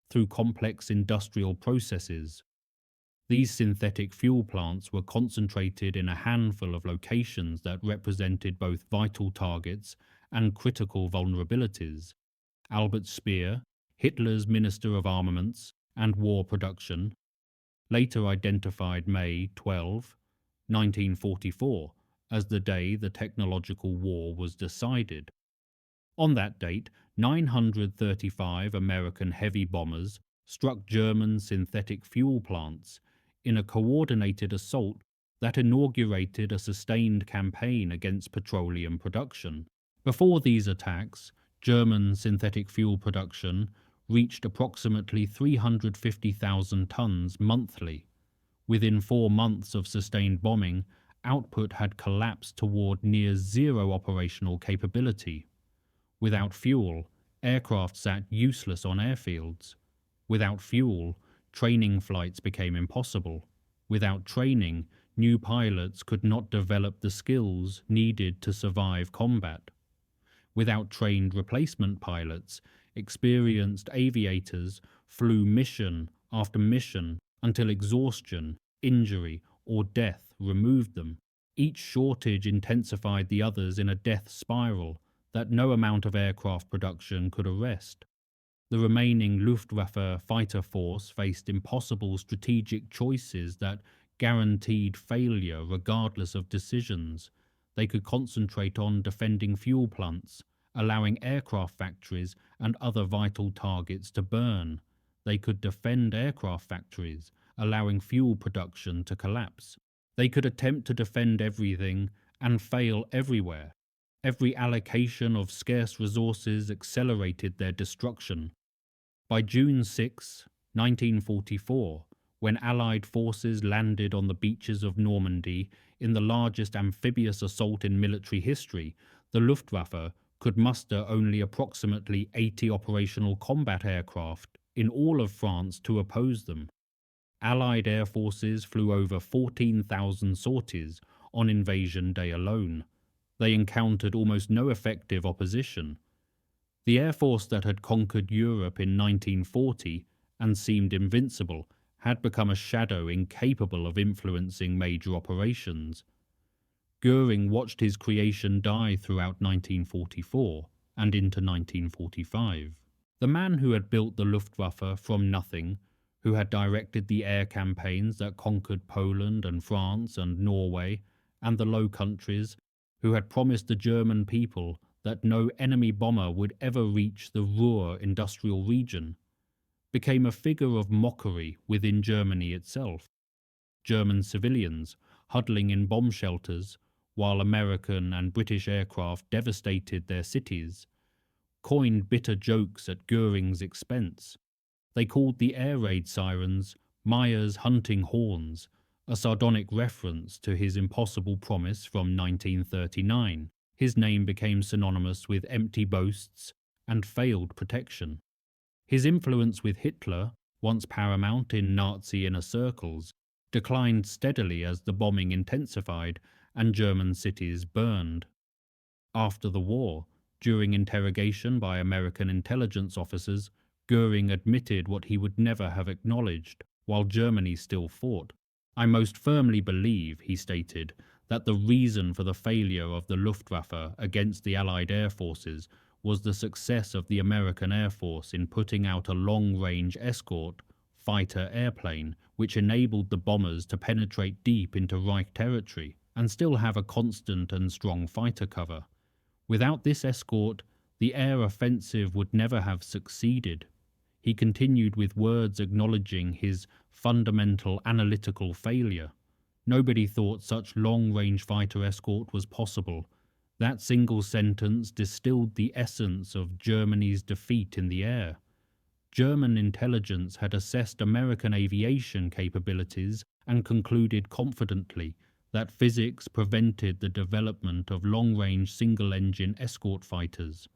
through complex industrial processes. These synthetic fuel plants were concentrated in a handful of locations that represented both vital targets and critical vulnerabilities. Albert Speer, Hitler's Minister of Armaments and War Production, later identified May 12, 1944, as the day the technological war was decided. On that date, 935 American heavy bombers struck German synthetic fuel plants in a coordinated assault that inaugurated a sustained campaign against petroleum production. Before these attacks, German synthetic fuel production reached approximately 350,000 tons monthly. Within 4 months of sustained bombing, output had collapsed toward near zero operational capability. Without fuel, aircraft sat useless on airfields. Without fuel, training flights became impossible. Without training, new pilots could not develop the skills needed to survive combat. Without trained replacement pilots, experienced aviators flew mission after mission until exhaustion, injury, or death removed them. Each shortage intensified the others in a death spiral that no amount of aircraft production could arrest. The remaining Luftwaffe fighter force faced impossible strategic choices that guaranteed failure regardless of decisions. They could concentrate on defending fuel plants, allowing aircraft factories and other vital targets to burn. They could defend aircraft factories, allowing fuel production to collapse. They could attempt to defend everything and fail everywhere. Every allocation of scarce resources accelerated their destruction. By June 6, 1944, when Allied forces landed on the beaches of Normandy in the largest amphibious assault in military history, the Luftwaffe could muster only approximately 80 operational combat aircraft in all of France to oppose them. Allied air forces flew over 14,000 sorties on invasion day alone. They encountered almost no effective opposition. The air force that had conquered Europe in 1940 and seemed invincible had become a shadow incapable of influencing major operations. Göring watched his creation die throughout 1944 and into 1945. The man who had built the Luftwaffe from nothing, who had directed the air campaigns that conquered Poland and France and Norway and the Low Countries, who had promised the German people that no enemy bomber would ever reach the Ruhr industrial region, became a figure of mockery within Germany itself. German civilians, huddling in bomb shelters, while American and British aircraft devastated their cities, coined bitter jokes at Göring's expense. They called the air raid sirens Meyer's hunting horns, a sardonic reference to his impossible promise from 1939. His name became synonymous with empty boasts and failed protection. His influence with Hitler, once paramount in Nazi inner circles, declined steadily as the bombing intensified and German cities burned. After the war, during interrogation by American intelligence officers, Göring admitted what he would never have acknowledged while Germany still fought. "I most firmly believe," he stated, "that the reason for the failure of the Luftwaffe against the Allied air forces was the success of the American Air Force in putting out a long-range escort fighter airplane which enabled the bombers to penetrate deep into Reich territory and still have a constant and strong fighter cover. Without this escort, the air offensive would never have succeeded." He continued with words acknowledging his fundamental analytical failure. Nobody thought such long-range fighter escort was possible. That single sentence distilled the essence of Germany's defeat in the air. German intelligence had assessed American aviation capabilities and concluded confidently that physics prevented the development of long-range single-engine escort fighters.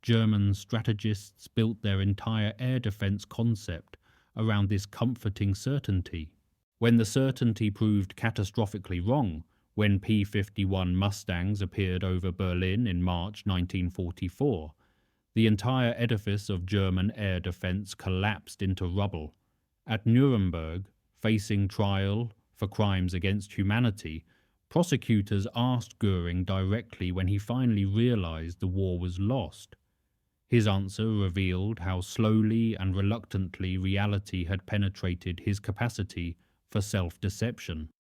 German strategists built their entire air defense concept around this comforting certainty. When the certainty proved catastrophically wrong, when P-51 Mustangs appeared over Berlin in March 1944, the entire edifice of German air defense collapsed into rubble. At Nuremberg, facing trial for crimes against humanity, prosecutors asked Göring directly when he finally realized the war was lost. His answer revealed how slowly and reluctantly reality had penetrated his capacity for self-deception.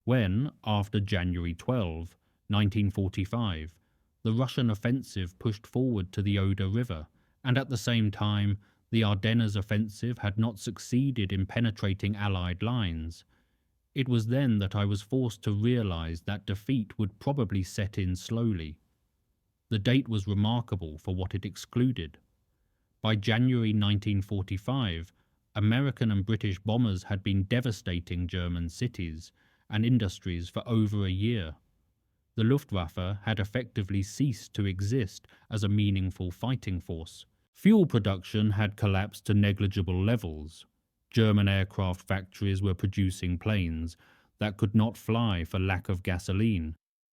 When, after January 12, 1945, the Russian offensive pushed forward to the Oder River, and at the same time the Ardennes offensive had not succeeded in penetrating Allied lines, it was then that I was forced to realize that defeat would probably set in slowly. The date was remarkable for what it excluded. By January 1945, American and British bombers had been devastating German cities and industries for over a year. The Luftwaffe had effectively ceased to exist as a meaningful fighting force. Fuel production had collapsed to negligible levels. German aircraft factories were producing planes that could not fly for lack of gasoline.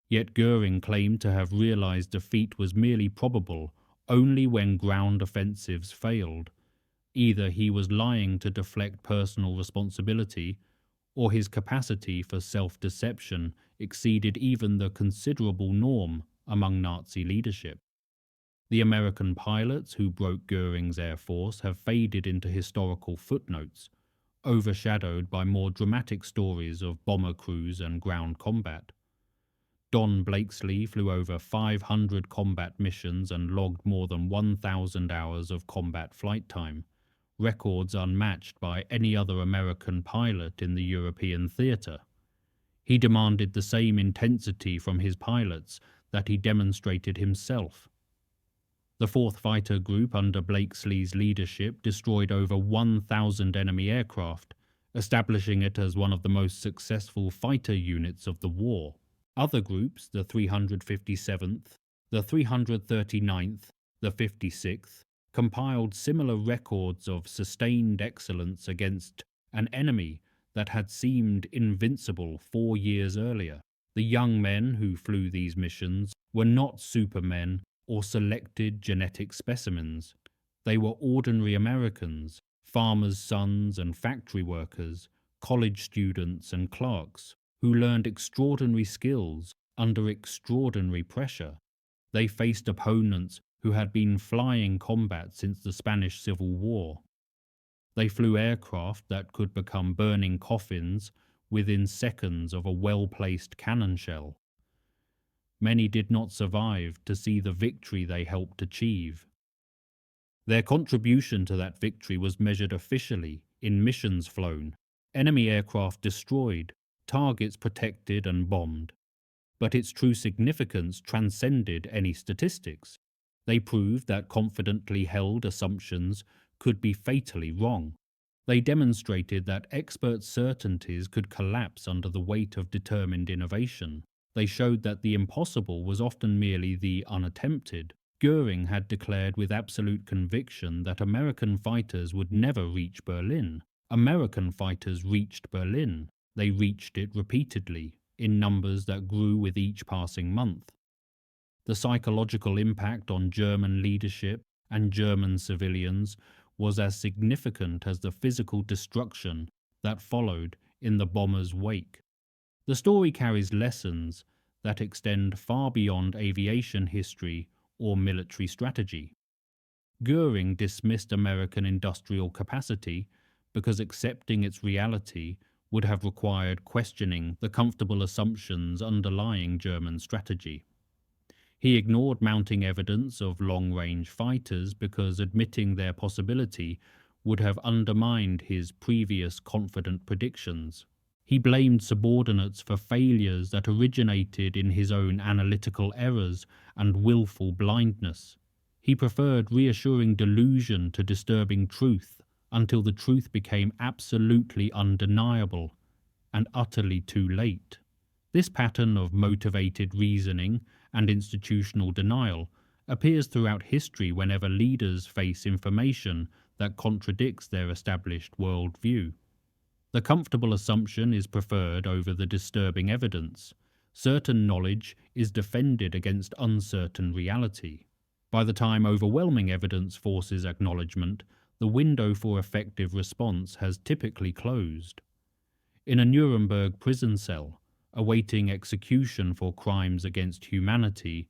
Yet Göring claimed to have realized defeat was merely probable only when ground offensives failed. Either he was lying to deflect personal responsibility, or his capacity for self-deception exceeded even the considerable norm among Nazi leadership. The American pilots who broke Göring's air force have faded into historical footnotes, overshadowed by more dramatic stories of bomber crews and ground combat. Don Blakeslee flew over 500 combat missions and logged more than 1,000 hours of combat flight time, records unmatched by any other American pilot in the European theatre. He demanded the same intensity from his pilots that he demonstrated himself. The 4th Fighter Group under Blakeslee's leadership destroyed over 1,000 enemy aircraft, establishing it as one of the most successful fighter units of the war. Other groups, the 357th, the 339th, the 56th, compiled similar records of sustained excellence against an enemy that had seemed invincible 4 years earlier. The young men who flew these missions were not supermen or selected genetic specimens. They were ordinary Americans, farmers' sons and factory workers, college students and clerks, who learned extraordinary skills under extraordinary pressure. They faced opponents who had been flying combat since the Spanish Civil War. They flew aircraft that could become burning coffins within seconds of a well-placed cannon shell. Many did not survive to see the victory they helped achieve. Their contribution to that victory was measured officially in missions flown, enemy aircraft destroyed, targets protected and bombed. But its true significance transcended any statistics. They proved that confidently held assumptions could be fatally wrong. They demonstrated that expert certainties could collapse under the weight of determined innovation. They showed that the impossible was often merely the unattempted. Göring had declared with absolute conviction that American fighters would never reach Berlin. American fighters reached Berlin. They reached it repeatedly, in numbers that grew with each passing month. The psychological impact on German leadership and German civilians was as significant as the physical destruction that followed in the bombers' wake. The story carries lessons that extend far beyond aviation history or military strategy. Göring dismissed American industrial capacity because accepting its reality would have required questioning the comfortable assumptions underlying German strategy. He ignored mounting evidence of long-range fighters because admitting their possibility would have undermined his previous confident predictions. He blamed subordinates for failures that originated in his own analytical errors and willful blindness. He preferred reassuring delusion to disturbing truth until the truth became absolutely undeniable and utterly too late. This pattern of motivated reasoning and institutional denial appears throughout history whenever leaders face information that contradicts their established worldview. The comfortable assumption is preferred over the disturbing evidence. Certain knowledge is defended against uncertain reality. By the time overwhelming evidence forces acknowledgement, the window for effective response has typically closed. In a Nuremberg prison cell, awaiting execution for crimes against humanity,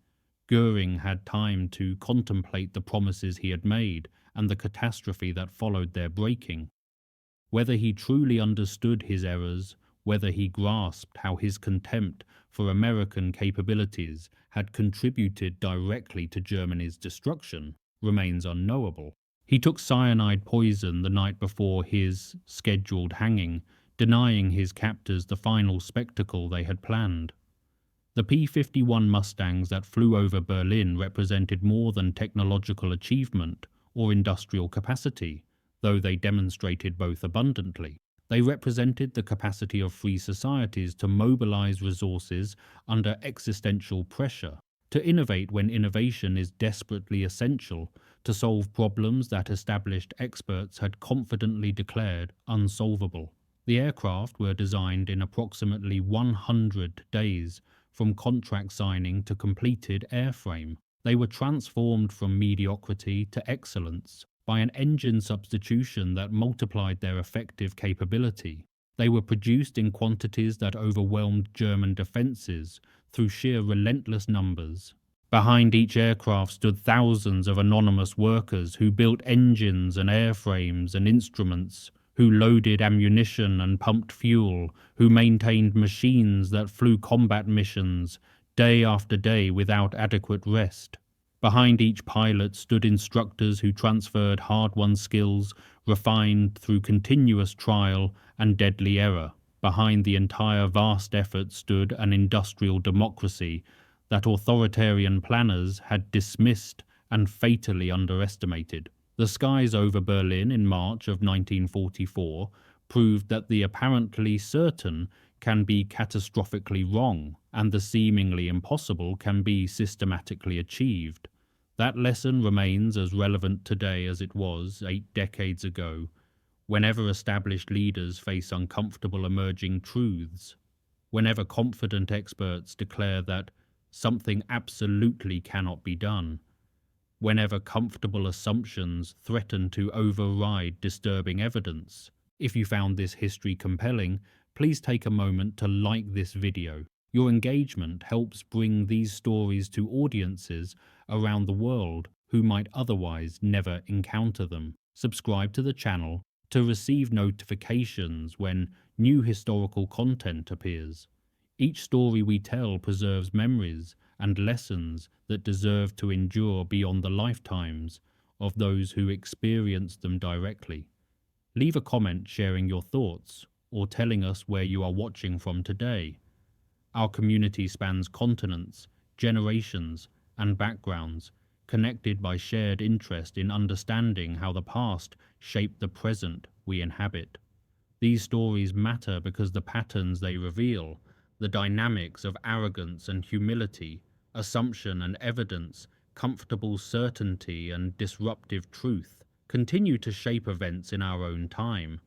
Göring had time to contemplate the promises he had made and the catastrophe that followed their breaking. Whether he truly understood his errors, whether he grasped how his contempt for American capabilities had contributed directly to Germany's destruction, remains unknowable. He took cyanide poison the night before his scheduled hanging, denying his captors the final spectacle they had planned. The P-51 Mustangs that flew over Berlin represented more than technological achievement or industrial capacity, though they demonstrated both abundantly. They represented the capacity of free societies to mobilize resources under existential pressure, to innovate when innovation is desperately essential, to solve problems that established experts had confidently declared unsolvable. The aircraft were designed in approximately 100 days, from contract signing to completed airframe. They were transformed from mediocrity to excellence by an engine substitution that multiplied their effective capability. They were produced in quantities that overwhelmed German defences through sheer relentless numbers. Behind each aircraft stood thousands of anonymous workers who built engines and airframes and instruments, who loaded ammunition and pumped fuel, who maintained machines that flew combat missions day after day without adequate rest. Behind each pilot stood instructors who transferred hard-won skills refined through continuous trial and deadly error. Behind the entire vast effort stood an industrial democracy that authoritarian planners had dismissed and fatally underestimated. The skies over Berlin in March of 1944 proved that the apparently certain can be catastrophically wrong, and the seemingly impossible can be systematically achieved. That lesson remains as relevant today as it was 8 decades ago, whenever established leaders face uncomfortable emerging truths, whenever confident experts declare that something absolutely cannot be done, whenever comfortable assumptions threaten to override disturbing evidence. If you found this history compelling, please take a moment to like this video. Your engagement helps bring these stories to audiences around the world who might otherwise never encounter them. Subscribe to the channel to receive notifications when new historical content appears. Each story we tell preserves memories and lessons that deserve to endure beyond the lifetimes of those who experienced them directly. Leave a comment sharing your thoughts or telling us where you are watching from today. Our community spans continents, generations, and backgrounds, connected by shared interest in understanding how the past shaped the present we inhabit. These stories matter because the patterns they reveal, the dynamics of arrogance and humility, assumption and evidence, comfortable certainty and disruptive truth, continue to shape events in our own time.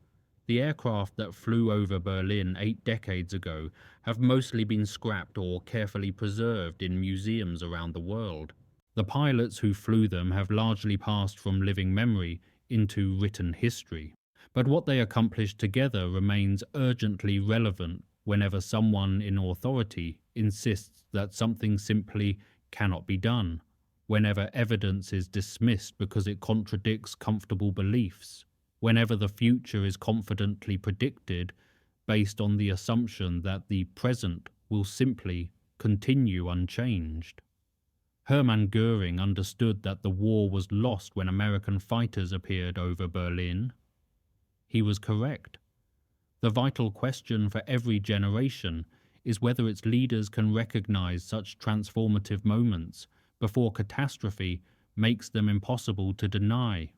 The aircraft that flew over Berlin 8 decades ago have mostly been scrapped or carefully preserved in museums around the world. The pilots who flew them have largely passed from living memory into written history. But what they accomplished together remains urgently relevant whenever someone in authority insists that something simply cannot be done, whenever evidence is dismissed because it contradicts comfortable beliefs, whenever the future is confidently predicted based on the assumption that the present will simply continue unchanged. Hermann Göring understood that the war was lost when American fighters appeared over Berlin. He was correct. The vital question for every generation is whether its leaders can recognize such transformative moments before catastrophe makes them impossible to deny.